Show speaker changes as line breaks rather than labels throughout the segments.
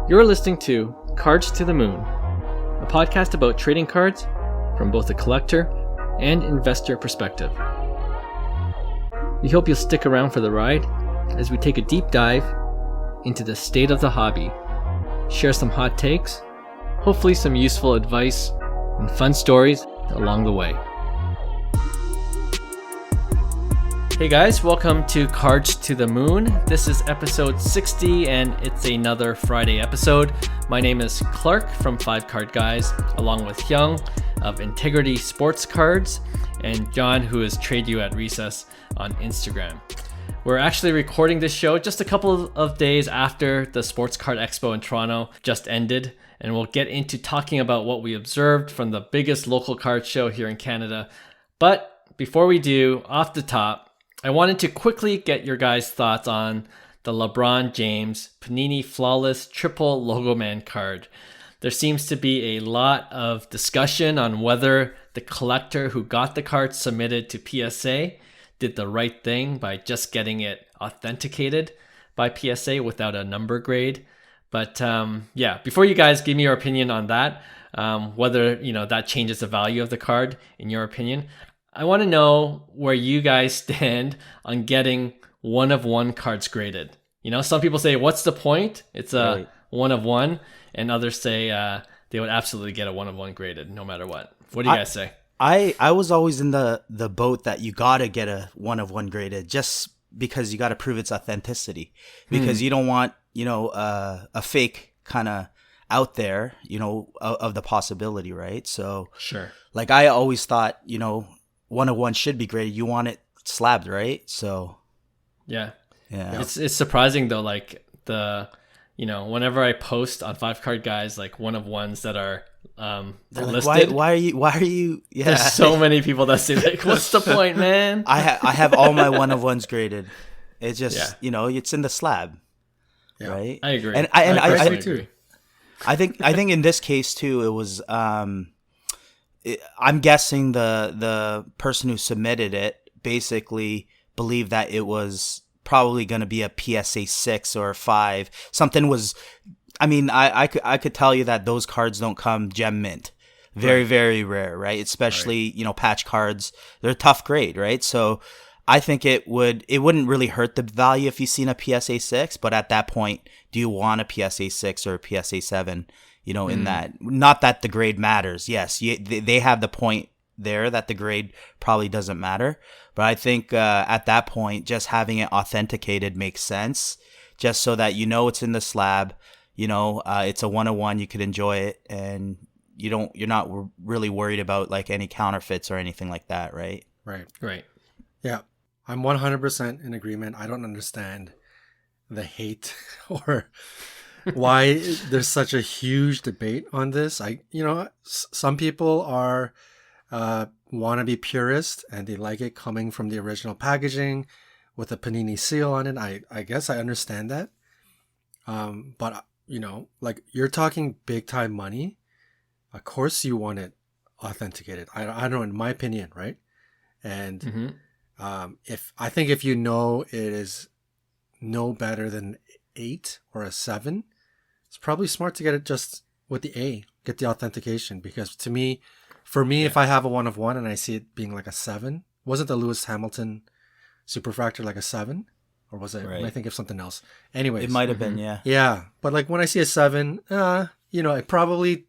You're listening to Cards to the Moon, a podcast about trading cards from both a collector and investor perspective. We hope you'll stick around for the ride as we take a deep dive into the state of the hobby, share some hot takes, hopefully some useful advice, and fun stories along the way. Hey guys, welcome to Cards to the Moon. This is episode 60 and it's another Friday episode. My name is Clark from 5 Card Guys, along with Hyung of Integrity Sports Cards and John, who is Trade You at Recess on Instagram. We're actually recording this show just a couple of days after the Sports Card Expo in Toronto just ended, and we'll get into talking about what we observed from the biggest local card show here in Canada. But before we do, off the top, I wanted to quickly get your guys' thoughts on the LeBron James Panini Flawless Triple Logoman card. There seems to be a lot of discussion on whether the collector who got the card submitted to PSA did the right thing by just getting it authenticated by PSA without a number grade. But before you guys give me your opinion on that, whether that changes the value of the card in your opinion, I want to know where you guys stand on getting one of one cards graded. Some people say, what's the point? It's a one of one. And others say they would absolutely get a one of one graded no matter what. What do you guys say?
I was always in the boat that you got to get a one of one graded just because you got to prove its authenticity. Because you don't want, a fake kind of out there, of the possibility, right? So,
sure.
Like I always thought, one of one should be graded. You want it slabbed, right? So
yeah. It's surprising though, like whenever I post on 5 Card Guys, like one of ones that are listed.
Why are you yeah.
There's so many people that say like, what's the point, man?
I have all my one of ones graded. It's just it's in the slab.
Yeah.
Right?
I agree.
And I
agree.
I think in this case too, it was I'm guessing the person who submitted it basically believed that it was probably going to be a PSA 6 or 5. Something was, I could tell you that those cards don't come gem mint. Very, very rare, right? Especially, patch cards. They're a tough grade, right? So I think it wouldn't really hurt the value if you've seen a PSA 6, but at that point, do you want a PSA 6 or a PSA 7? In that, not that the grade matters. Yes, they have the point there that the grade probably doesn't matter. But I think at that point, just having it authenticated makes sense, just so that it's in the slab. It's a 101. You could enjoy it, and you're not really worried about like any counterfeits or anything like that, right?
Right. Yeah, I'm 100% in agreement. I don't understand the hate or why there's such a huge debate on this. Some people are want to be purist and they like it coming from the original packaging with a Panini seal on it. I guess I understand that. But like you're talking big time money. Of course you want it authenticated. I don't know, in my opinion, right? And if it is no better than 8 or a 7, it's probably smart to get it just with the A, get the authentication. Because for me, if I have a one of one and I see it being like a 7, wasn't the Lewis Hamilton Superfractor like a 7? Or was it? Right. I think of something else. Anyways.
It might have been, yeah.
Yeah. But like when I see a 7, it probably,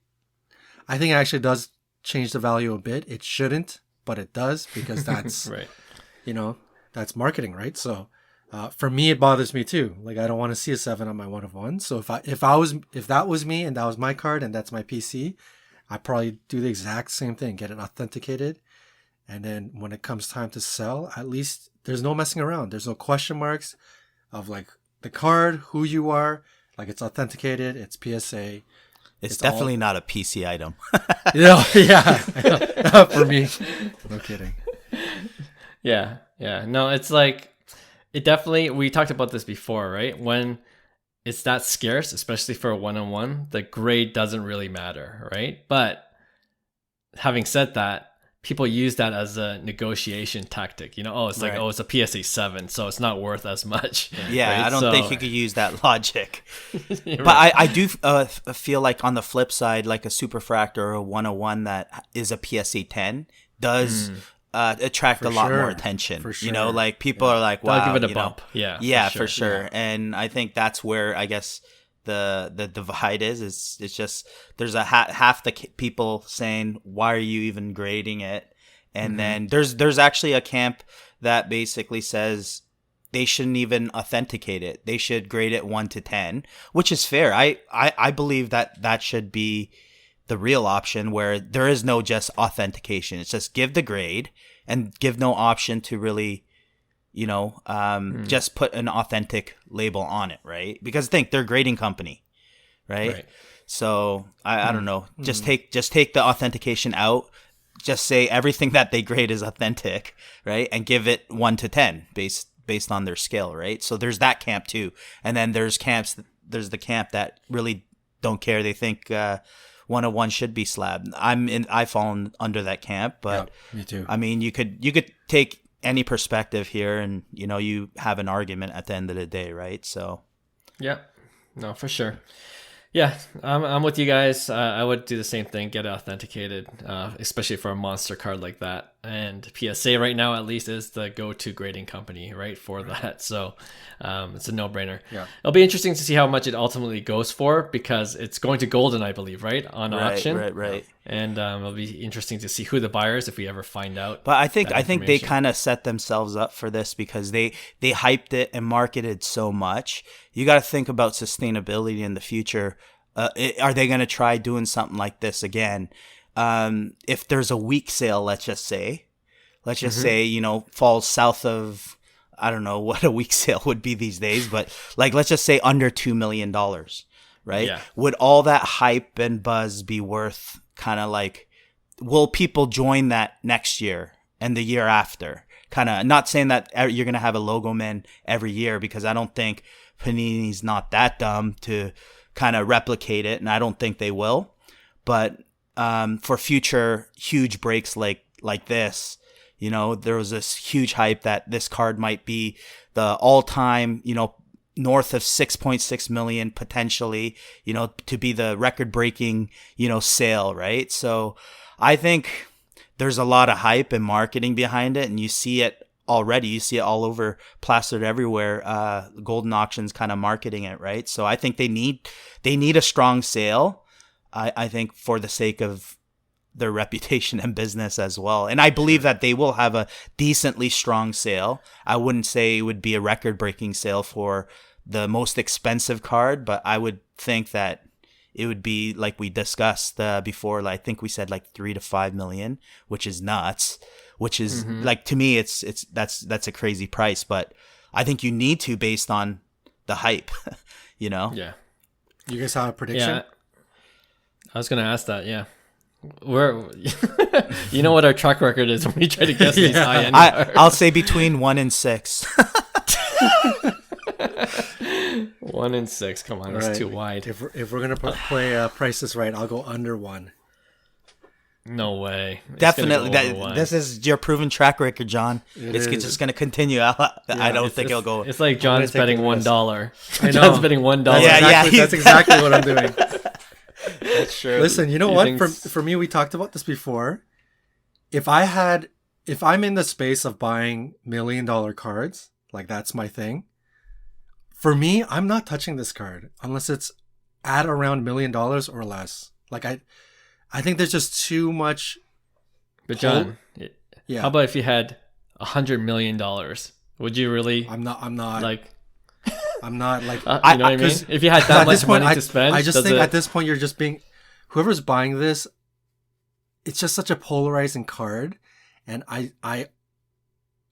I think it actually does change the value a bit. It shouldn't, but it does because that's,
right.
That's marketing, right? So, for me, it bothers me too. Like I don't want to see a 7 on my one of one. So if that was me and that was my card and that's my PC, I'd probably do the exact same thing, get it authenticated. And then when it comes time to sell, at least there's no messing around. There's no question marks of like the card, who you are, like it's authenticated, it's PSA.
It's definitely not a PC item.
Yeah. For me. No kidding.
Yeah. No, it's like, it definitely, we talked about this before, right? When it's that scarce, especially for a one-on-one, the grade doesn't really matter, right? But having said that, people use that as a negotiation tactic. Oh, it's like,
Right.
oh, it's a PSA 7, so it's not worth as much.
Yeah,
right?
I don't think you could use that logic.
You're
But
right.
I do feel like on the flip side, like a Superfractor or a 101 that is a PSA 10 does attract a lot more
sure.
attention.
For
Like people are like, wow,
They'll give it a
you know.
bump. Yeah.
Yeah,
for
for
sure.
sure. And I think that's where I guess the divide is. It's just there's a half the people saying, why are you even grading it? And then there's actually a camp that basically says they shouldn't even authenticate it. They should grade it 1 to 10, which is fair. I believe that should be the real option, where there is no just authentication. It's just give the grade and give no option to really, just put an authentic label on it, right? Because think they're a grading company, right? So I don't know. Just take the authentication out. Just say everything that they grade is authentic, right? And give it 1 to 10 based on their scale, right? So there's that camp too. And then there's the camp that really don't care. They think 101 should be slab. I fall under that camp, but
me too.
I mean, you could take any perspective here, and you have an argument at the end of the day, right? So
Yeah, no, for sure. Yeah, I'm with you guys. I would do the same thing, get it authenticated, especially for a monster card like that. And PSA right now, at least, is the go-to grading company, right, for that. So it's a no-brainer.
Yeah.
It'll be interesting to see how much it ultimately goes for, because it's going to Golden, I believe, right, on auction.
Right.
And it'll be interesting to see who the buyer is if we ever find out.
But I think they
information.
kind of set themselves up for this because they hyped it and marketed so much. You got to think about sustainability in the future. Are they going to try doing something like this again? If there's a weak sale, let's just say, falls south of, I don't know what a weak sale would be these days, but like, let's just say under $2 million, right?
Yeah.
Would all that hype and buzz be worth kind of like, will people join that next year and the year after? Kind of not saying that you're going to have a logoman every year, because I don't think Panini's not that dumb to kind of replicate it, and I don't think they will. But for future huge breaks like this, there was this huge hype that this card might be the all-time, north of 6.6 million potentially, to be the record-breaking, sale, right? So I think there's a lot of hype and marketing behind it, and you see it already. You see it all over, plastered everywhere. Golden Auction's kind of marketing it, right? So I think they need a strong sale. I think for the sake of their reputation and business as well. And I believe that they will have a decently strong sale. I wouldn't say it would be a record-breaking sale for the most expensive card, but I would think that it would be like we discussed before. Like, I think we said like 3 to 5 million, which is nuts. Which is like, to me, that's a crazy price, but I think you need to, based on the hype,
Yeah.
You guys have a prediction?
Yeah. I was going to ask that, yeah. You know what our track record is when we try to guess these high-end cards.
I'll say between 1 and 6.
1 and 6. Come on, that's
Right.
too wide.
If we're gonna play Price is Right, I'll go under 1.
No way. It's
Definitely.
gonna go over 1.
This is your proven track record, John. It's
is.
just going to continue. I don't think it'll go.
It's like John's
take
betting
a risk.
$1.
I know.
John's betting $1.
Yeah,
That's exactly what I'm doing.
That's true.
Listen, you know
He
what?
thinks-
For me, we talked about this before. If I'm in the space of buying $1 million cards, like that's my thing. For me, I'm not touching this card unless it's at around $1 million or less. Like I think there's just too much.
But John,
Yeah,
how about if you had $100 million? Would you really
I'm not
like?
I'm not like.
You know what I mean? If you had that
At
much
this point,
money to spend,
I just
does
think
it-
at this point you're just being, whoever's buying this, it's just such a polarizing card, and I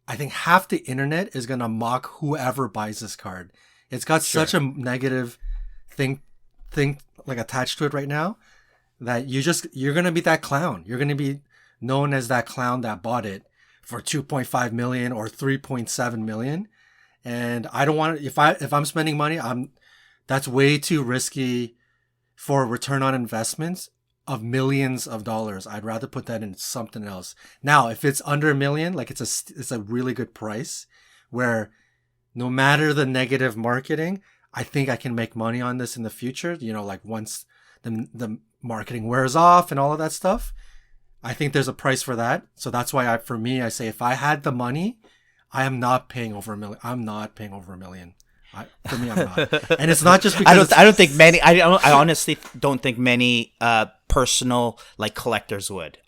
think half the internet is gonna mock whoever buys this card. It's got such a negative thing like attached to it right now that you're gonna be that clown. You're gonna be known as that clown that bought it for 2.5 million or 3.7 million. And I don't want to, if I'm spending money, that's way too risky for return on investments. of millions of dollars, I'd rather put that in something else. Now, if it's under a million, like it's a really good price where no matter the negative marketing, I think I can make money on this in the future. You know, like once the marketing wears off and all of that stuff, I think there's a price for that. So that's why I say if I had the money, I am not paying over $1 million. I'm not paying over $1 million. For me, I'm not. And it's not just because
I don't think many. I honestly don't think many personal like collectors would.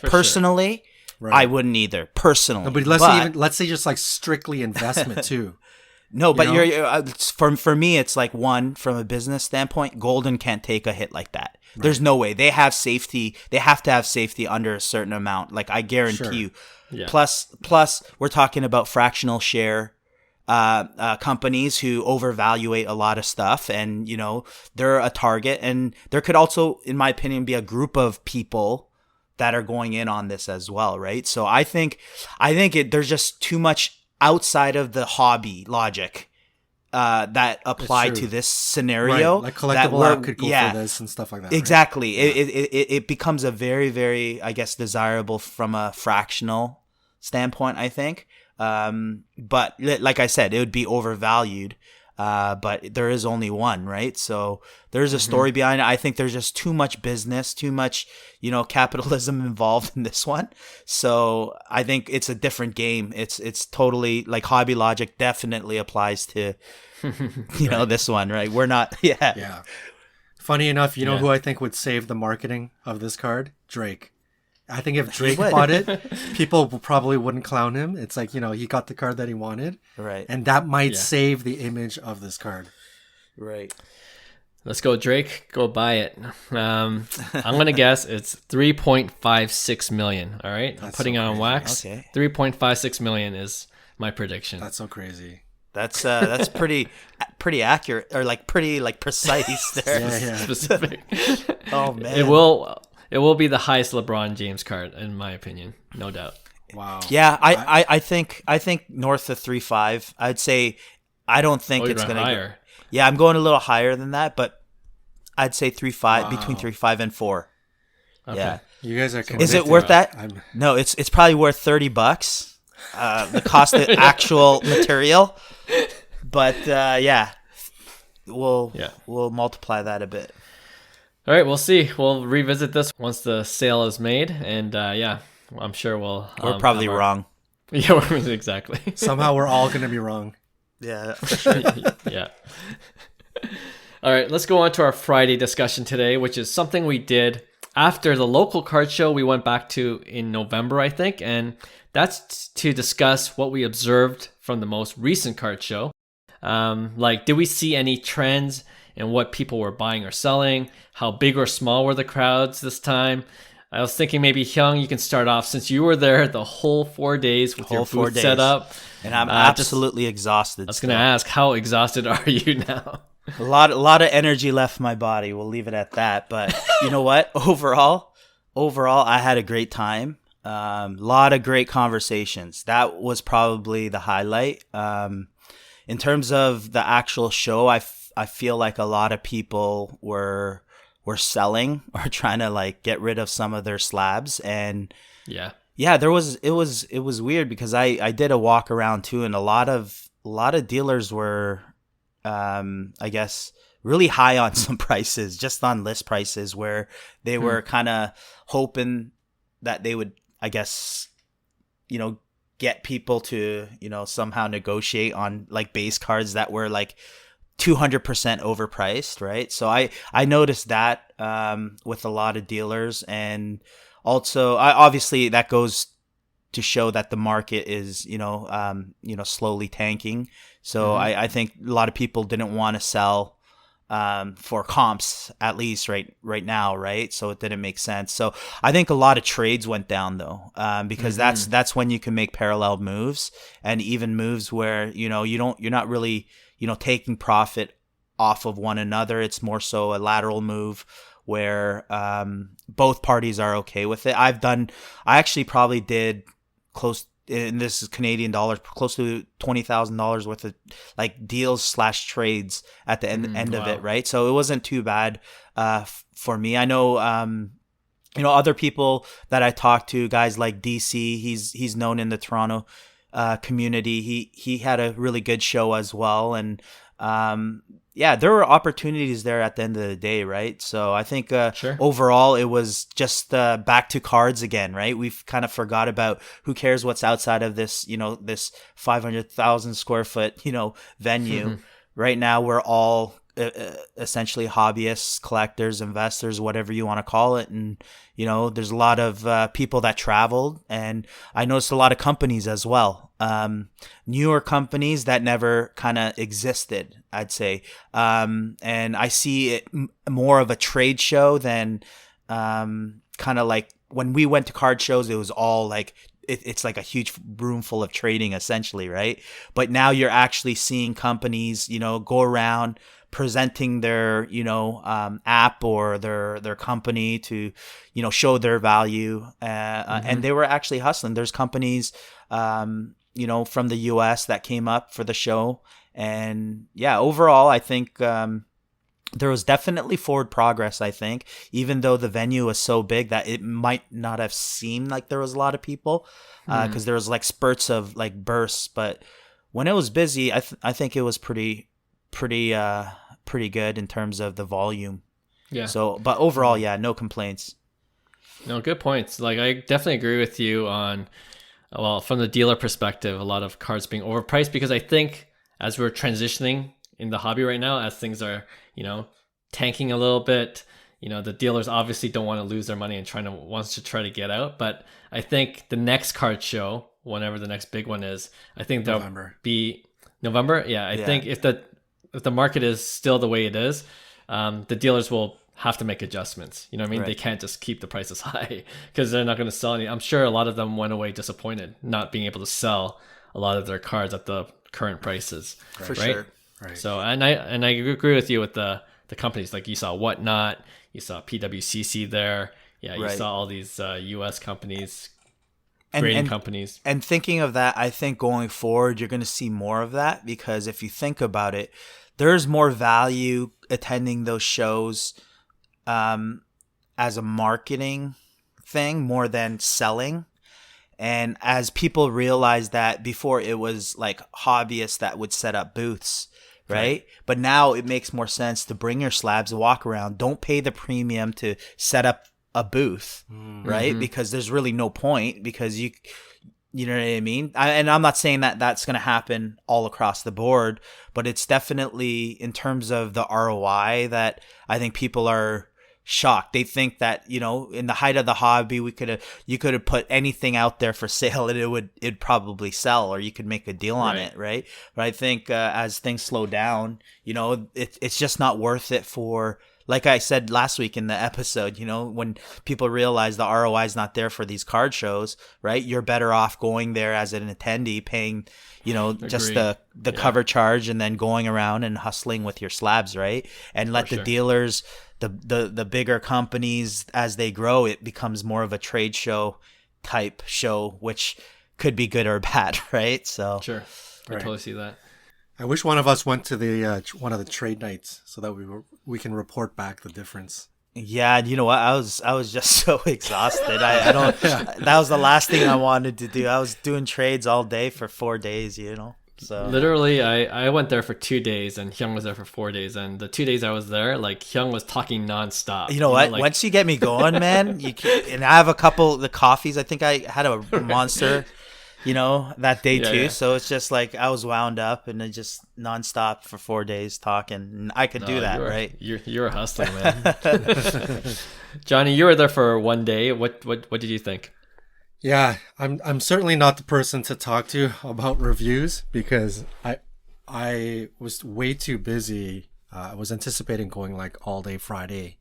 Personally,
sure.
I wouldn't either. Personally,
no, but let's say just like strictly investment too.
No, but you're for me, it's like one from a business standpoint. Golden can't take a hit like that. Right. There's no way. They have safety. They have to have safety under a certain amount. Like I guarantee you.
Yeah.
Plus, we're talking about fractional share companies who overvaluate a lot of stuff, and they're a target. And there could also, in my opinion, be a group of people that are going in on this as well, right? So I think there's just too much outside of the hobby logic that apply to this scenario.
Right. Like collectible app could go for this and stuff like that.
Exactly.
Right?
It becomes a very, very, I guess, desirable from a fractional standpoint, I think. But like I said, it would be overvalued. But there is only one, right? So there's a story behind it. I think there's just too much business, too much, capitalism involved in this one. So I think it's a different game. It's totally like hobby logic definitely applies to, this one, right? We're not,
Yeah. Funny enough, you know who I think would save the marketing of this card? Drake. I think if Drake bought it, people probably wouldn't clown him. It's like, he got the card that he wanted.
Right.
And that might save the image of this card.
Right.
Let's go, Drake. Go buy it. I'm going to guess it's 3.56 million. All right. I'm putting it on wax.
Okay.
3.56 million is my prediction.
That's so crazy.
That's pretty accurate, or like pretty like precise there.
Yeah.
Specific.
Oh man.
It will be the highest LeBron James card, in my opinion, no doubt.
Wow.
Yeah, I think north of 3.5. I'd say I don't think it's going to
higher.
Yeah, I'm going a little higher than that, but I'd say 3.5, between 3.5 and 4.
Okay.
Yeah.
You guys are
Is it worth that? No, it's probably worth $30. The cost of actual material. But we'll multiply that a bit.
All right, we'll see. We'll revisit this once the sale is made, and I'm sure we'll.
We're probably wrong.
Yeah, exactly.
Somehow we're all going to be wrong.
Yeah, for sure.
Yeah. All right, let's go on to our Friday discussion today, which is something we did after the local card show we went back to in November, I think, and that's to discuss what we observed from the most recent card show. Did we see any trends in what people were buying or selling? How big or small were the crowds this time? I was thinking maybe, Hyung, you can start off since you were there the whole 4 days with your booth set up.
And I'm absolutely exhausted.
I was going to ask, how exhausted are you now?
A lot of energy left my body. We'll leave it at that. But you know what? Overall, I had a great time. Lot of great conversations. That was probably the highlight. In terms of the actual show, I feel like a lot of people were selling or trying to like get rid of some of their slabs, and it was weird because I did a walk around too, and a lot of dealers were I guess really high on some prices, just on list prices, where they were kind of hoping that they would, I guess, get people to somehow negotiate on like base cards that were like 200% overpriced, right? So I noticed that with a lot of dealers, and also obviously that goes to show that the market is slowly tanking. So I think a lot of people didn't want to sell for comps, at least right now, right? So it didn't make sense. So I think a lot of trades went down though, because that's when you can make parallel moves, and even moves where you're not really taking profit off of one another. It's more so a lateral move where both parties are okay with it. I actually probably did close and this is Canadian dollars, close to $20,000 worth of like deals / trades at the end of it, right? So it wasn't too bad for me. I know other people that I talked to, guys like DC, he's known in the Toronto community. He had a really good show as well, and there were opportunities there at the end of the day, right? So I think
Sure.
overall it was just back to cards again, right? We've kind of forgot about who cares what's outside of this, this 500,000 square foot, venue. Right now we're all essentially hobbyists, collectors, investors, whatever you want to call it. And, there's a lot of people that traveled, and I noticed a lot of companies as well. Newer companies that never kind of existed, I'd say. And I see it more of a trade show than kind of like when we went to card shows, it was all like, it's like a huge room full of trading essentially, right? But now you're actually seeing companies, go around presenting their, app or their company to, show their value. And they were actually hustling. There's companies, from the US that came up for the show. And yeah, overall, I think, there was definitely forward progress, I think, even though the venue was so big that it might not have seemed like there was a lot of people, because there was like spurts of like bursts. But when it was busy, I think it was pretty good in terms of the volume. Yeah. So, but overall, yeah, no complaints.
No, good points. Like, I definitely agree with you on, well, from the dealer perspective, a lot of cards being overpriced, because I think as we're transitioning in the hobby right now, as things are, tanking a little bit, the dealers obviously don't want to lose their money and wants to try to get out. But I think the next card show, whenever the next big one is, I think there'll be November. Yeah, I think if the market is still the way it is, the dealers will have to make adjustments. You know what I mean? Right. They can't just keep the prices high because they're not going to sell any. I'm sure a lot of them went away disappointed not being able to sell a lot of their cards at the current prices.
For right? Sure.
Right. So, and I agree with you with the companies, like you saw Whatnot, you saw PWCC there. Yeah, you saw all these US companies, grading companies. And
thinking of that, I think going forward, you're going to see more of that, because if you think about it, there's more value attending those shows as a marketing thing more than selling. And as people realize that before, it was like hobbyists that would set up booths, right? But now it makes more sense to bring your slabs, walk around, don't pay the premium to set up a booth, right? Because there's really no point, because you know what I mean? And I'm not saying that that's going to happen all across the board, but it's definitely in terms of the ROI that I think people are shocked. They think that, in the height of the hobby, you could have put anything out there for sale and it'd probably sell, or you could make a deal on it, right? But I think as things slow down, it's just not worth it for, like I said last week in the episode, when people realize the ROI is not there for these card shows, right? You're better off going there as an attendee, paying, just the cover charge, and then going around and hustling with your slabs, right? And let the dealers, the bigger companies, as they grow, it becomes more of a trade show type show, which could be good or bad, right? So
sure, I totally see that.
I wish one of us went to the one of the trade nights so that we can report back the difference.
Yeah, you know what? I was just so exhausted. I don't. That was the last thing I wanted to do. I was doing trades all day for 4 days. So
literally, I went there for 2 days, and Hyung was there for 4 days. And the 2 days I was there, like, Hyung was talking nonstop.
You know what? Like, once you get me going, man, and I have a couple of the coffees. I think I had a Monster. That day too. Yeah. So it's just like I was wound up and then just nonstop for 4 days talking. And I could do that, right?
You're hustling, man. Johnny, you were there for 1 day. What did you think?
Yeah, I'm certainly not the person to talk to about reviews, because I was way too busy. I was anticipating going like all day Friday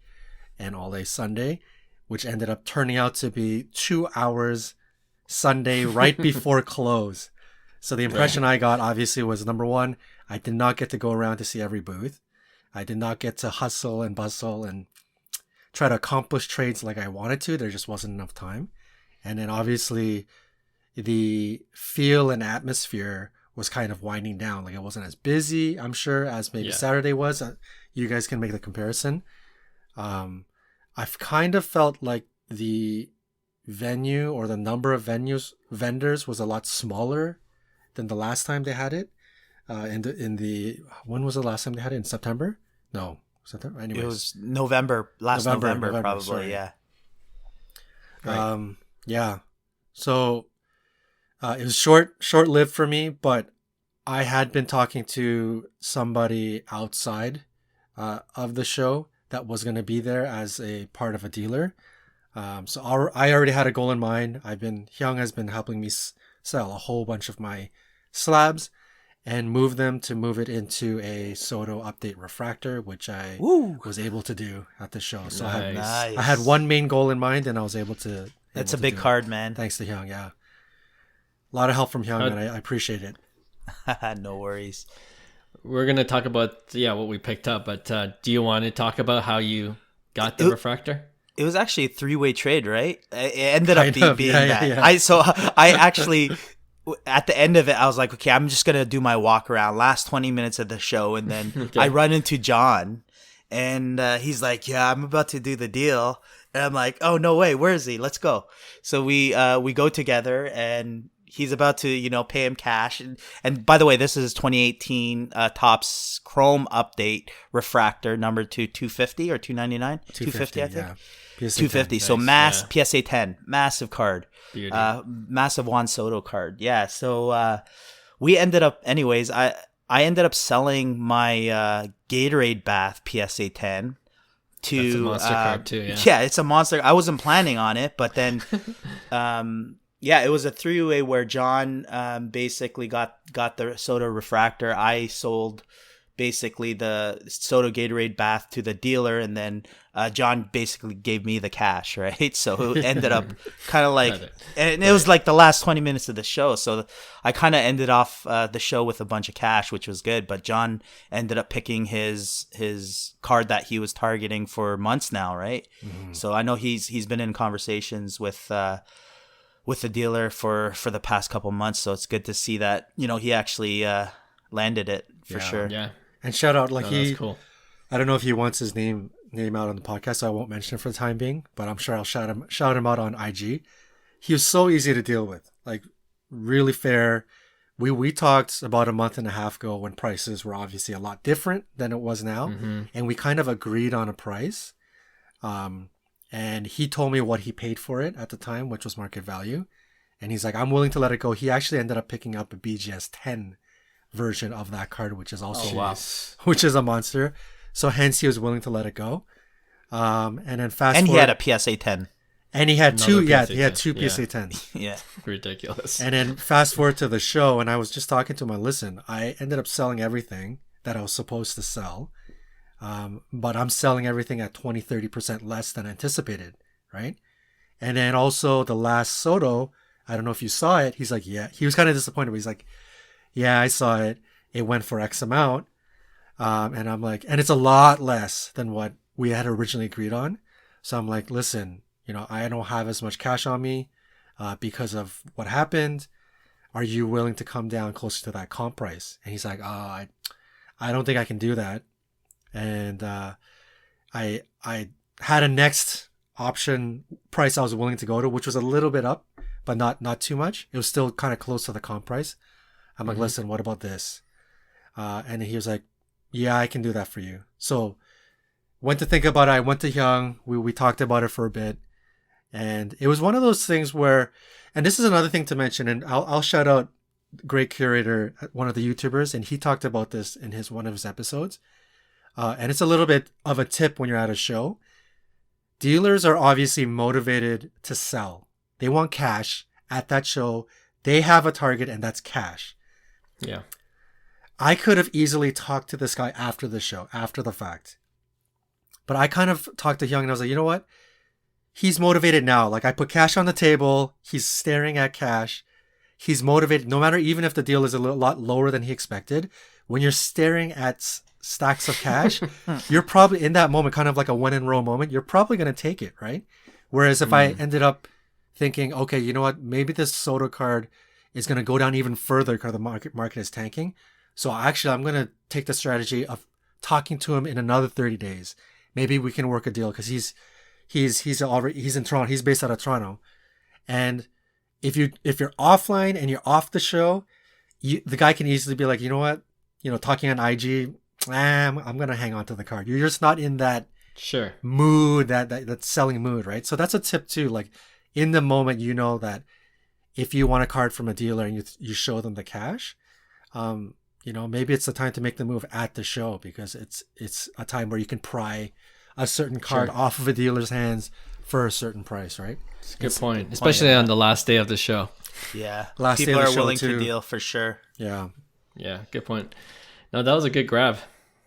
and all day Sunday, which ended up turning out to be 2 hours Sunday right before close. So the impression I got obviously was, number one, I did not get to go around to see every booth. I did not get to hustle and bustle and try to accomplish trades like I wanted to. There just wasn't enough time. And then obviously, the feel and atmosphere was kind of winding down. Like it wasn't as busy, I'm sure, as maybe Saturday was. You guys can make the comparison. I've kind of felt like the venue or the number of vendors was a lot smaller than the last time they had it. In the when was the last time they had it? In September? No, September. Anyways,
it was November. November probably. Sorry. Yeah.
Right. Yeah. So it was short-lived for me, but I had been talking to somebody outside of the show that was going to be there as a part of a dealer. So I already had a goal in mind. Hyung has been helping me sell a whole bunch of my slabs and move it into a Soto update refractor, which I was able to do at the show. So I had one main goal in mind, and I was able to.
That's a big card, man.
Thanks to Hyung, yeah. A lot of help from Hyung, and I appreciate it.
No worries.
We're going to talk about what we picked up, but do you want to talk about how you got the refractor?
It was actually a 3-way trade, right? It ended up being that.
Yeah.
I actually, at the end of it, I was like, okay, I'm just going to do my walk around last 20 minutes of the show. And then I run into John, and he's like, yeah, I'm about to do the deal. And I'm like, oh, no way. Where is he? Let's go. So we go together, and he's about to, pay him cash. And by the way, this is 2018 Topps Chrome Update Refractor number 250 or 299? 250, I think.
Yeah. PSA
250.
10.
So PSA 10, massive card. Massive Juan Soto card. Yeah. So we ended up, anyways, I ended up selling my Gatorade Bath PSA 10 to.
That's a monster card too, yeah.
Yeah, it's a monster. I wasn't planning on it, but then it was a 3-way where John basically got the Soto refractor. I sold basically the Soto Gatorade Bath to the dealer, and then John basically gave me the cash, right? So it ended up kind of like, and it was like the last 20 minutes of the show. So I kind of ended off the show with a bunch of cash, which was good. But John ended up picking his card that he was targeting for months now, right? Mm-hmm. So I know he's been in conversations with the dealer for the past couple months. So it's good to see that, he actually landed it for sure.
Yeah. And shout out,
that's cool.
I don't know if he wants his name out on the podcast, so I won't mention it for the time being, but I'm sure I'll shout him out on IG. He was so easy to deal with, like really fair. We talked about a month and a half ago when prices were obviously a lot different than it was now, and we kind of agreed on a price. And he told me what he paid for it at the time, which was market value, and he's like, I'm willing to let it go. He actually ended up picking up a BGS 10 version of that card, which is also which is a monster. So hence he was willing to let it go. And then
he had a PSA 10.
And he had two. Yeah, he had two PSA 10s.
Yeah,
ridiculous.
And then fast forward to the show, and I was just talking to him. Listen, I ended up selling everything that I was supposed to sell, but I'm selling everything at 20-30% less than anticipated, right? And then also the last Soto, I don't know if you saw it. He's like, yeah. He was kind of disappointed, but he's like, yeah, I saw it. It went for X amount. And I'm like, and it's a lot less than what we had originally agreed on. So I'm like, listen, I don't have as much cash on me because of what happened. Are you willing to come down closer to that comp price? And he's like, I don't think I can do that. And I had a next option price I was willing to go to, which was a little bit up, but not too much. It was still kind of close to the comp price. I'm like, listen, what about this? And he was like, yeah, I can do that for you. So went to think about it. I went to Hyung. We talked about it for a bit. And it was one of those things where, and this is another thing to mention, and I'll shout out Great Curator, one of the YouTubers, and he talked about this in one of his episodes. And it's a little bit of a tip when you're at a show. Dealers are obviously motivated to sell. They want cash at that show. They have a target, and that's cash.
Yeah.
I could have easily talked to this guy after the show, after the fact. But I kind of talked to Hyung, and I was like, you know what? He's motivated now. Like, I put cash on the table. He's staring at cash. He's motivated, no matter, even if the deal is a lot lower than he expected. When you're staring at stacks of cash, you're probably, in that moment, kind of like a when in Rome moment, you're probably going to take it, right? Whereas if I ended up thinking, okay, you know what? Maybe this Soto card is going to go down even further because the market is tanking. So actually, I'm going to take the strategy of talking to him in another 30 days. Maybe we can work a deal because he's in Toronto. He's based out of Toronto, and if you're offline and you're off the show, the guy can easily be like, you know what, talking on IG, I'm gonna hang on to the card. You're just not in that mood, that selling mood, right? So that's a tip too. Like in the moment, that if you want a card from a dealer and you show them the cash, maybe it's the time to make the move at the show because it's a time where you can pry a certain card off of a dealer's hands for a certain price, right?
It's a good point, especially on the last day of the show.
Yeah,
last
people
day of the
are
show
willing
too.
to deal for sure.
Yeah,
good point. No, that was a good grab.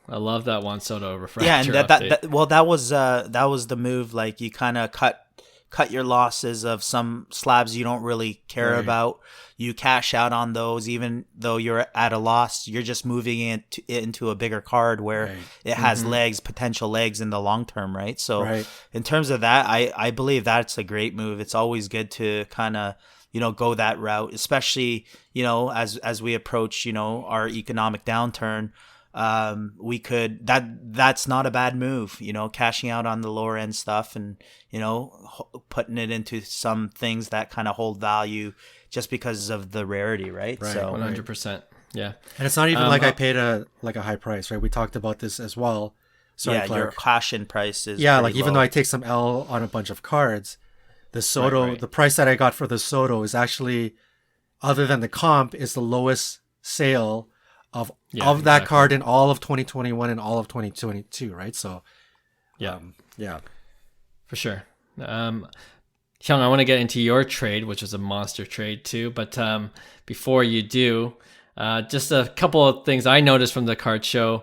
I love that Juan Soto refractor.
Yeah, and that was the move. Like you kind of cut your losses of some slabs you don't really care about. You cash out on those, even though you're at a loss. You're just moving it into a bigger card where it has potential legs in the long term, right? So in terms of that, I believe that's a great move. It's always good to kind of go that route, especially as we approach our economic downturn. That's not a bad move, cashing out on the lower end stuff and, putting it into some things that kind of hold value just because of the rarity, right? So
100%. Yeah.
And it's not even like I paid a high price, right? We talked about this as well. Sorry, Clark.
Your cash-in price is
like even
low.
though I take some L on a bunch of cards, the Soto, the price that I got for the Soto is actually, other than the comp, is the lowest sale of that card in all of 2021 and all of 2022, right? So,
for sure. Hyung, I want to get into your trade, which was a monster trade too. But before you do, just a couple of things I noticed from the card show.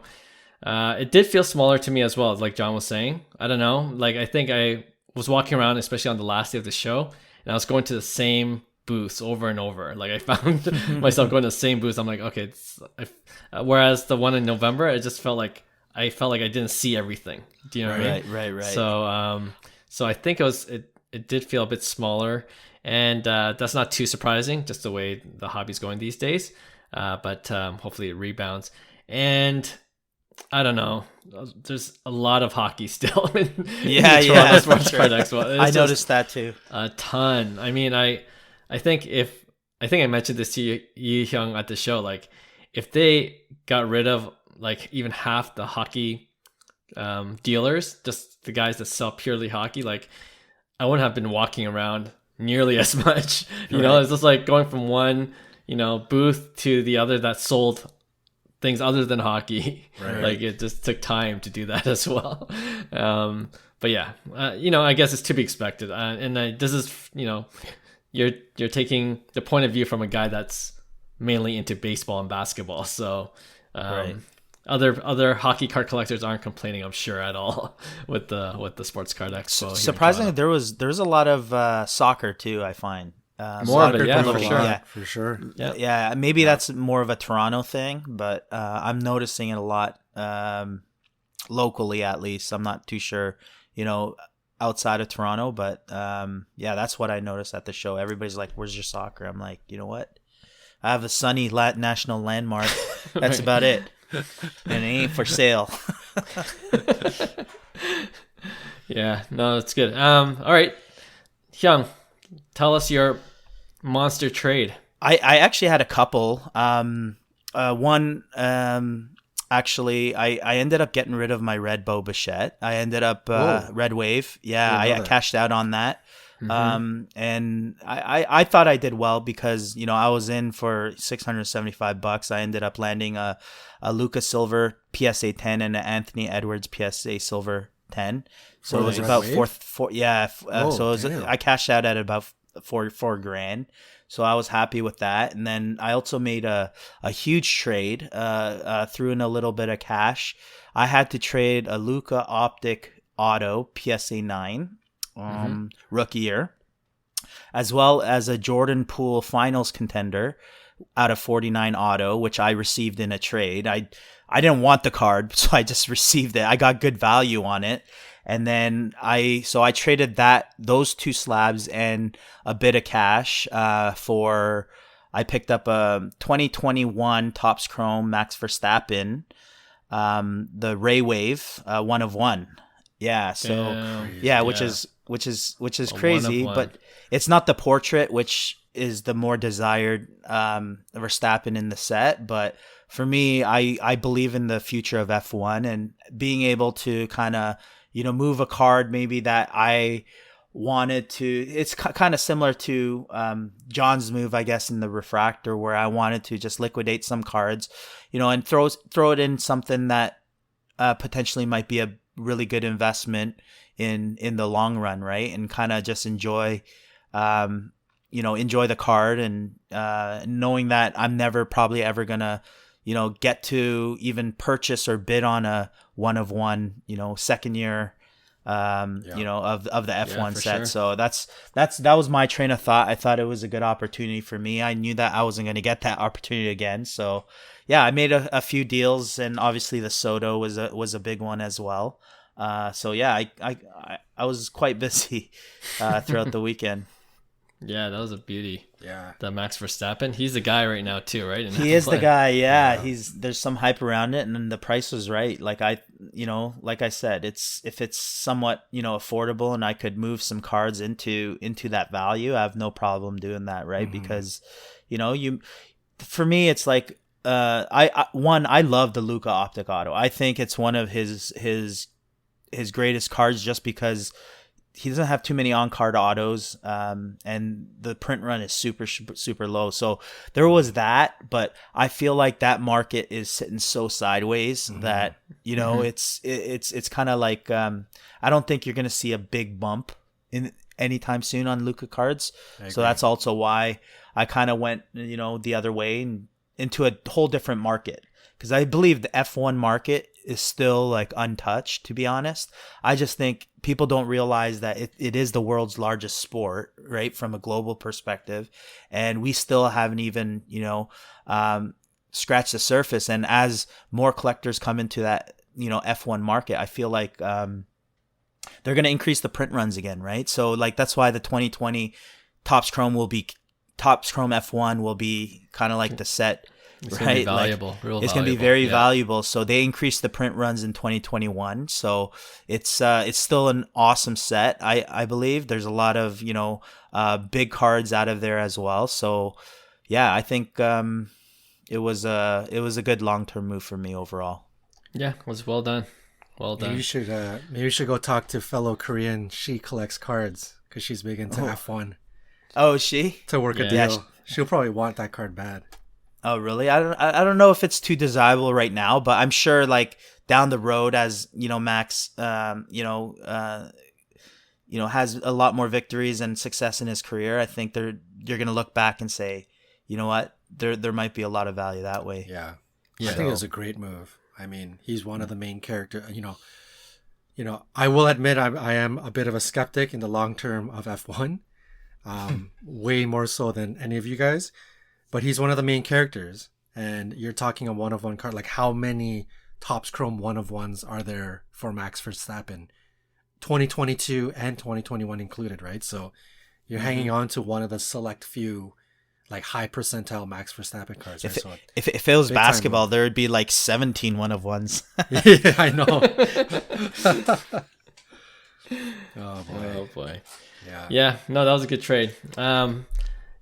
It did feel smaller to me as well, like John was saying. I don't know. Like I think I was walking around, especially on the last day of the show, and I was going to the same booths over and over. Like I found myself going to the same booths. I'm like, okay. Whereas the one in November, it just felt like I didn't see everything. Do you know what I mean?
Right.
So I think it did feel a bit smaller, and that's not too surprising, just the way the hobby's going these days. But hopefully it rebounds. And I don't know. There's a lot of hockey still in Toronto Sports Card Expo.
I noticed that too.
A ton. I mean, I think I mentioned this to you Hyung, at the show. Like, if they got rid of like even half the hockey dealers, just the guys that sell purely hockey, like I wouldn't have been walking around nearly as much. You know, it's just like going from one booth to the other that sold things other than hockey. Like it just took time to do that as well. But yeah, I guess it's to be expected. And this is, you're taking the point of view from a guy that's mainly into baseball and basketball. So other hockey card collectors aren't complaining, I'm sure, at all with the Sports Card Expo.
Surprisingly, there's a lot of soccer too, I find.
More of it, for sure.
Yeah,
for sure.
Yeah, maybe that's more of a Toronto thing, but I'm noticing it a lot locally, at least. I'm not too sure, outside of Toronto, but that's what I noticed at the show. Everybody's like, "Where's your soccer?" I'm like, you know what? I have a sunny national landmark. That's about it, and it ain't for sale.
Yeah, no, that's good. All right, Hyung, tell us your monster trade.
I actually had a couple. One, actually, I ended up getting rid of my red Bo Bichette. I ended up Red Wave. Yeah, I cashed out on that. And I thought I did well because I was in for $675. I ended up landing a Luka Silver PSA 10 and an Anthony Edwards PSA Silver 10. So it was about four. Yeah. So it was, I cashed out at about $4,000. So I was happy with that. And then I also made a huge trade, threw in a little bit of cash. I had to trade a Luka Optic Auto PSA 9 rookie year, as well as a Jordan Poole finals contender out of 49 auto, which I received in a trade. I didn't want the card, so I just received it. I got good value on it. And then I traded those 2 slabs and a bit of cash for. I picked up a 2021 Topps Chrome Max Verstappen, the Ray Wave, 1 of 1. Yeah, so
Damn.
which is
A
crazy,
1 of 1.
but it's not the portrait, which is the more desired Verstappen in the set. But for me, I believe in the future of F1 and being able to kind of move a card maybe that I wanted to. It's kind of similar to John's move, I guess, in the refractor, where I wanted to just liquidate some cards, and throw it in something that potentially might be a really good investment in the long run, right? And kind of just enjoy the card, and knowing that I'm never probably ever gonna get to even purchase or bid on a 1 of 1 second year of the F1 set.
Sure.
So that was my train of thought. I thought it was a good opportunity for me. I knew that I wasn't going to get that opportunity again. So yeah, I made a few deals, and obviously the Soto was a big one as well. So yeah, I was quite busy throughout the weekend.
Yeah, that was a beauty.
Yeah.
The Max Verstappen. He's the guy right now too, right?
He is the guy. Yeah. There's some hype around it, and then the price was right. Like I said, if it's somewhat, affordable, and I could move some cards into that value, I have no problem doing that, right? Mm-hmm. Because, for me, it's like, I love the Luka Optic Auto. I think it's one of his greatest cards, just because he doesn't have too many on-card autos, and the print run is super, super low. So there was that, but I feel like that market is sitting so sideways that, it's kind of like, I don't think you're going to see a big bump in anytime soon on Luka cards. So that's also why I kind of went, the other way and into a whole different market. Because I believe the F1 market is still like untouched, to be honest. I just think people don't realize that it is the world's largest sport, right, from a global perspective. And we still haven't even, scratched the surface. And as more collectors come into that, F1 market, I feel like they're going to increase the print runs again, right? So like that's why the 2020 Topps Chrome F1 will be kind of like the set.
It's going to be valuable.
It's going to be very valuable. So they increased the print runs in 2021. So it's still an awesome set. I believe there's a lot of, big cards out of there as well. So yeah, I think it was a good long-term move for me overall.
Yeah, it was well done. Well done.
Maybe you should go talk to fellow Korean. She collects cards because she's big into F1.
Oh, is she?
To work a deal. She'll probably want that card bad.
Oh, really? I don't know if it's too desirable right now, but I'm sure like down the road, as Max, has a lot more victories and success in his career. I think you're going to look back and say, you know what, there might be a lot of value that way.
Yeah. I think it was a great move. I mean, he's one of the main characters. I will admit I am a bit of a skeptic in the long term of F1, way more so than any of you guys. But he's one of the main characters, and you're talking a 1 of 1 card. Like, how many Topps Chrome 1 of 1s are there for Max Verstappen? 2022 and 2021 included, right? So you're hanging on to one of the select few, like, high percentile Max Verstappen cards. Right?
If it was basketball, there would be like 17 1 of 1s.
Yeah, I know.
Oh boy.
Yeah.
No, that was a good trade.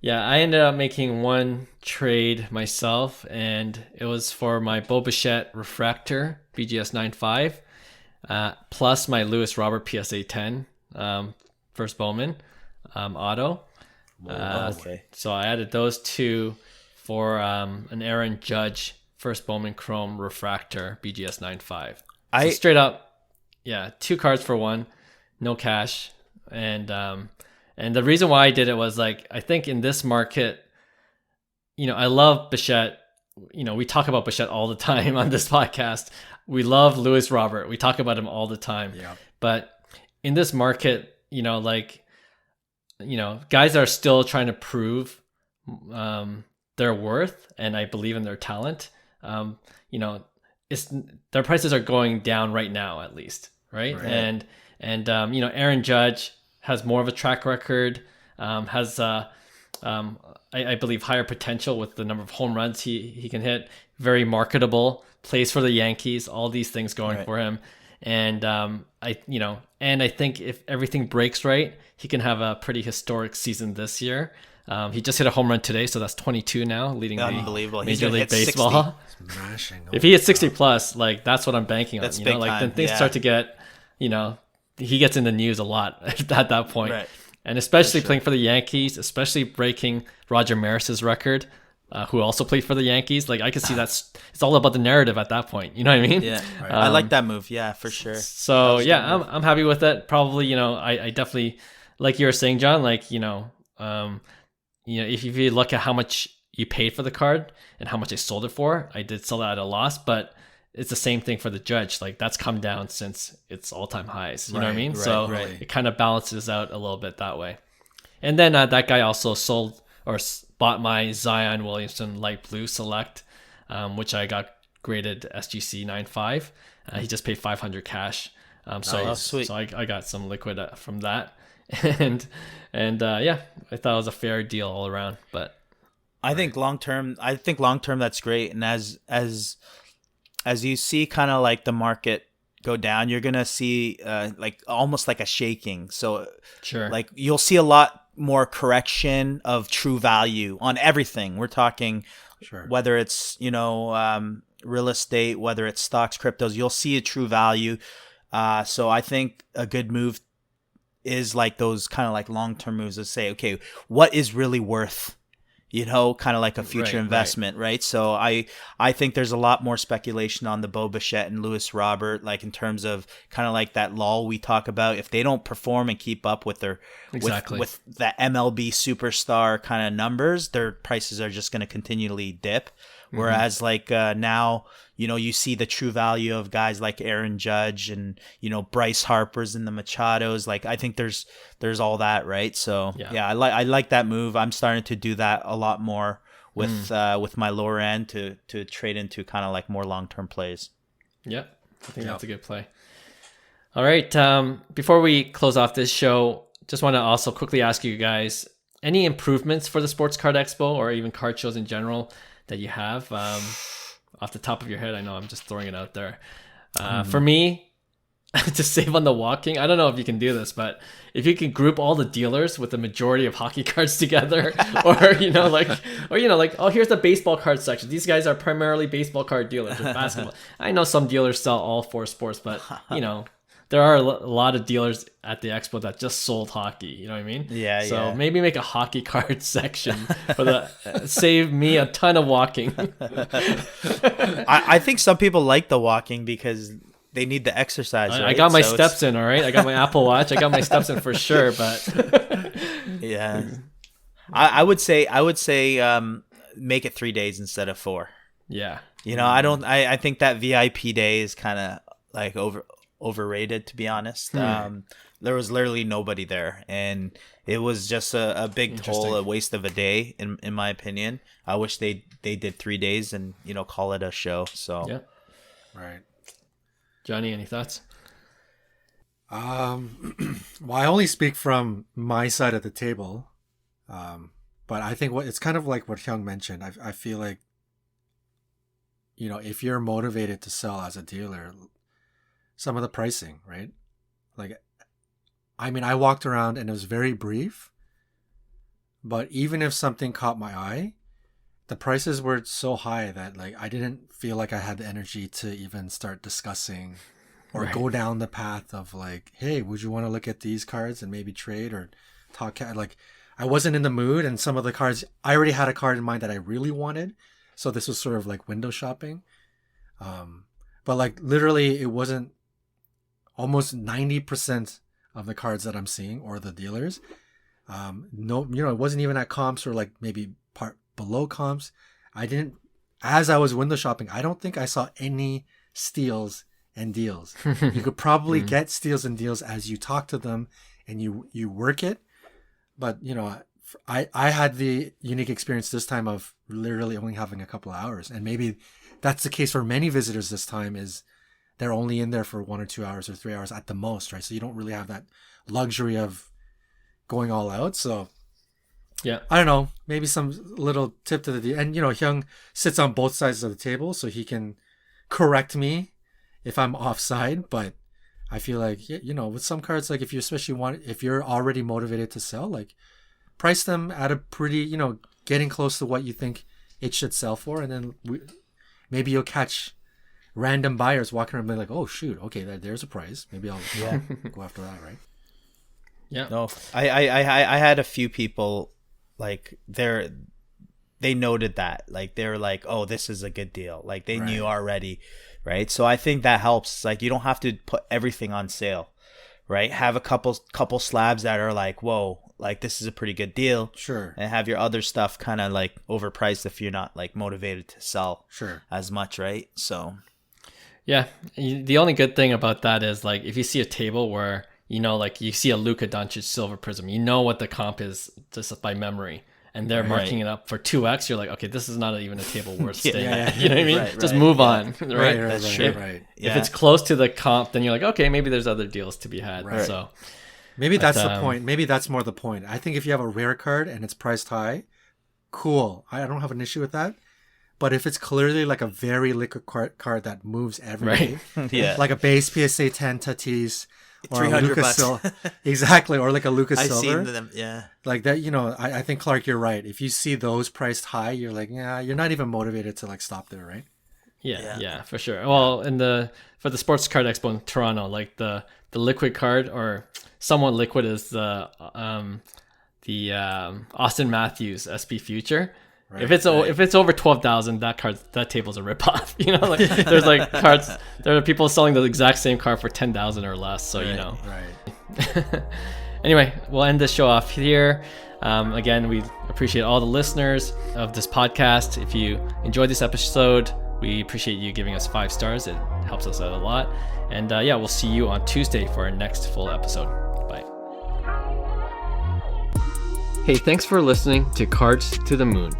Yeah, I ended up making one trade myself, and it was for my Bo Bichette Refractor BGS 9.5, plus my Lewis Robert PSA 10 first Bowman auto.
Okay.
So I added those two for an Aaron Judge first Bowman Chrome Refractor BGS 9.5. So straight up, 2 cards for one, no cash, and the reason why I did it was like, I think in this market, I love Bichette. We talk about Bichette all the time on this podcast. We love Lewis Robert. We talk about him all the time.
Yeah.
But in this market, guys are still trying to prove their worth, and I believe in their talent. Their prices are going down right now, at least, right?
Right.
And Aaron Judge has more of a track record, has I believe higher potential with the number of home runs he can hit. Very marketable, plays for the Yankees, all these things going for him. And I think if everything breaks right, he can have a pretty historic season this year. He just hit a home run today, so that's 22 now, leading the Major League Baseball. If he hits 60 plus, like that's what I'm banking on.
That's big time.
Then things start to get, he gets in the news a lot at that point.
Right.
And especially playing for the Yankees, especially breaking Roger Maris's record, who also played for the Yankees. Like I could see it's all about the narrative at that point. You know what I mean?
Yeah, I like that move. Yeah, for sure.
So yeah, I'm happy with it. Probably, I definitely, like you were saying, John, like, if you look at how much you paid for the card and how much I sold it for, I did sell it at a loss, but it's the same thing for the Judge. Like that's come down since its all-time highs. You know what I mean? So it kind of balances out a little bit that way. And then that guy also sold or bought my Zion Williamson light blue select, which I got graded SGC 9.5. He just paid $500 cash.
Sweet.
So I got some liquid from that. and I thought it was a fair deal all around. But
I think long term that's great. And as you see kind of like the market go down, you're gonna see like almost like a shaking. So
sure,
like you'll see a lot more correction of true value on everything. We're talking whether it's real estate, whether it's stocks, cryptos, you'll see a true value. So I think a good move is like those kind of like long-term moves to say, okay, what is really worth, kind of like a future investment, right? So I think there's a lot more speculation on the Bo Bichette and Lewis Robert, like in terms of kind of like that lull we talk about. If they don't perform and keep up with their with the MLB superstar kind of numbers, their prices are just going to continually dip. Whereas like now, you see the true value of guys like Aaron Judge and, Bryce Harper's and the Machados. Like, I think there's all that, right? So I like that move. I'm starting to do that a lot more with my lower end to trade into kind of like more long-term plays.
Yeah, I think that's a good play. All right. Before we close off this show, just want to also quickly ask you guys, any improvements for the Sports Card Expo or even card shows in general that you have off the top of your head? I know I'm just throwing it out there. For me, to save on the walking, I don't know if you can do this, but if you can group all the dealers with the majority of hockey cards together, or oh, here's the baseball card section. These guys are primarily baseball card dealers or basketball. I know some dealers sell all four sports, but there are a lot of dealers at the expo that just sold hockey. You know what I mean?
Yeah.
So maybe make a hockey card section for the save me a ton of walking.
I think some people like the walking because they need the exercise. Right?
I got my steps in. All right. I got my Apple Watch. I got my steps in for sure. But
yeah, I would say make it 3 days instead of 4.
Yeah.
I think that VIP day is kind of like overrated, to be honest. There was literally nobody there, and it was just a big toll, a waste of a day in my opinion. I wish they did 3 days and call it a show. So
yeah, right. Johnny, any thoughts?
Well, I only speak from my side of the table, but I think it's kind of like what Hyung mentioned. I feel like if you're motivated to sell as a dealer, some of the pricing, right? Like, I mean, I walked around and it was very brief, but even if something caught my eye, the prices were so high that like I didn't feel like I had the energy to even start discussing or go down the path of like, hey, would you want to look at these cards and maybe trade or talk? Like, I wasn't in the mood, and some of the cards, I already had a card in mind that I really wanted, so this was sort of like window shopping. But like literally, it wasn't. Almost 90% of the cards that I'm seeing, or the dealers, it wasn't even at comps or like maybe part below comps. As I was window shopping, I don't think I saw any steals and deals. You could probably get steals and deals as you talk to them and you work it. But, I had the unique experience this time of literally only having a couple of hours. And maybe that's the case for many visitors this time, is they're only in there for 1 or 2 hours or 3 hours at the most, right? So you don't really have that luxury of going all out. So
Yeah.
I don't know, maybe some little tip to the, and Hyung sits on both sides of the table, so he can correct me if I'm offside. But I feel like, with some cards, like if you're already motivated to sell, like price them at a pretty, getting close to what you think it should sell for, and then maybe you'll catch random buyers walking around and be like, oh shoot, okay, there's a price. Maybe I'll go after that, right?
Yeah.
No, I had a few people like they noted that, like they're like, oh, this is a good deal. Like they knew already, right? So I think that helps. Like you don't have to put everything on sale, right? Have a couple slabs that are like, whoa, like this is a pretty good deal.
Sure.
And have your other stuff kind of like overpriced if you're not like motivated to sell as much, right? So
Yeah. The only good thing about that is like if you see a table where, like you see a Luka Doncic silver prism, what the comp is just by memory. And they're marking it up for 2x. You're like, okay, this is not even a table worth staying at. You know what I mean? Just move on, right?
That's true.
Right.
Yeah.
If it's close to the comp, then you're like, okay, maybe there's other deals to be had.
Right.
So
maybe that's the point. Maybe that's more the point. I think if you have a rare card and it's priced high, cool. I don't have an issue with that. But if it's clearly like a very liquid card that moves every day,
Yeah.
like a base PSA 10 Tatis, or
$300.
Exactly, or like a Lucas
I've
Silver.
seen them, yeah.
Like that, I think, Clark, you're right. If you see those priced high, you're like, yeah, you're not even motivated to like stop there, right?
Yeah, for sure. Well, for the Sports Card Expo in Toronto, like the liquid card or somewhat liquid is the Austin Matthews SP Future. Right, if it's over 12,000, that table's a ripoff. There's like cards. There are people selling the exact same card for 10,000 or less. So
Right.
Anyway, we'll end this show off here. Again, we appreciate all the listeners of this podcast. If you enjoyed this episode, we appreciate you giving us 5 stars. It helps us out a lot. And we'll see you on Tuesday for our next full episode. Bye. Hey, thanks for listening to Cards to the Moon.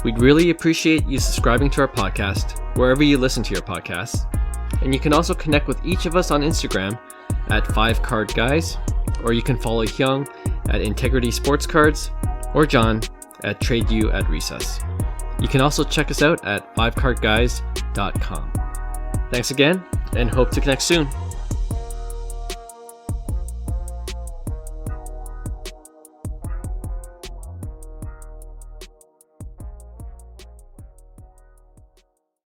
We'd really appreciate you subscribing to our podcast wherever you listen to your podcasts. And you can also connect with each of us on Instagram at 5cardguys, or you can follow Hyung at Integrity Sports Cards, or John at TradeU at Recess. You can also check us out at 5cardguys.com. Thanks again, and hope to connect soon.